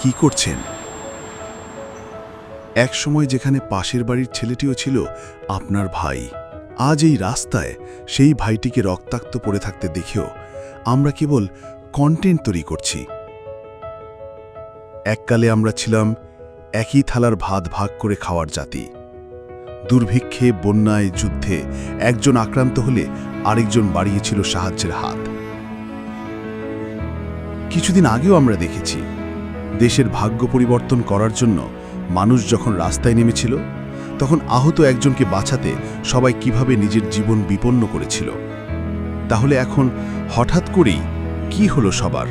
কি করছেন? এক সময় যেখানে পাশের বাড়ির ছেলেটিও ছিল আপনার ভাই, আজ এই রাস্তায় সেই ভাইটিকে রক্তাক্ত পড়ে থাকতে দেখেও আমরা কেবল কন্টেন্ট তৈরি করছি। এককালে আমরা ছিলাম একই থালার ভাত ভাগ করে খাওয়ার জাতি। দুর্ভিক্ষে, বন্যায়, যুদ্ধে একজন আক্রান্ত হলে আরেকজন বাড়িয়েছিল সাহায্যের হাত। কিছুদিন আগেও আমরা দেখেছি দেশের ভাগ্য পরিবর্তন করার জন্য মানুষ যখন রাস্তায় নেমেছিল, তখন আহত একজনকে বাঁচাতে সবাই কিভাবে নিজের জীবন বিপন্ন করেছিল। তাহলে এখন হঠাৎ করেই কি হলো সবার?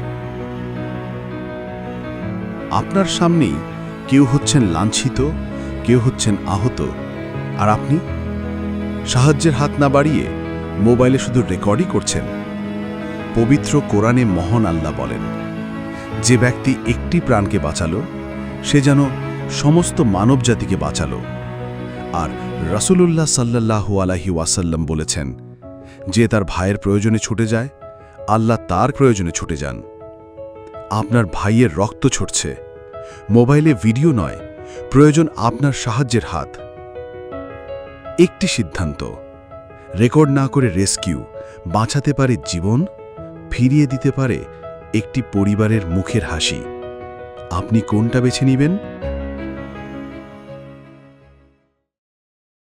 আপনার সামনেই কেউ হচ্ছেন লাঞ্ছিত, কেউ হচ্ছেন আহত, আর আপনি সাহায্যের হাত না বাড়িয়ে মোবাইলে শুধু রেকর্ডই করছেন। পবিত্র কোরআনে মহান আল্লাহ বলেন, যে ব্যক্তি একটি প্রাণকে বাঁচালো সে যেন সমস্ত মানবজাতিকে বাঁচালো। আর রাসূলুল্লাহ সাল্লাল্লাহু আলাইহি ওয়াসাল্লাম বলেছেন, যে তার ভাইয়ের প্রয়োজনে ছুটে যায়, আল্লাহ তার প্রয়োজনে ছুটে যান। আপনার ভাইয়ের রক্ত ঝরছে, মোবাইলে ভিডিও নয়, প্রয়োজন আপনার সাহায্যের হাত। একটি সিদ্ধান্ত, রেকর্ড না করে রেস্কিউ বাঁচাতে পারে জীবন, ফিরিয়ে দিতে পারে একটি পরিবারের মুখের হাসি। আপনি কোনটা বেছে নেবেন?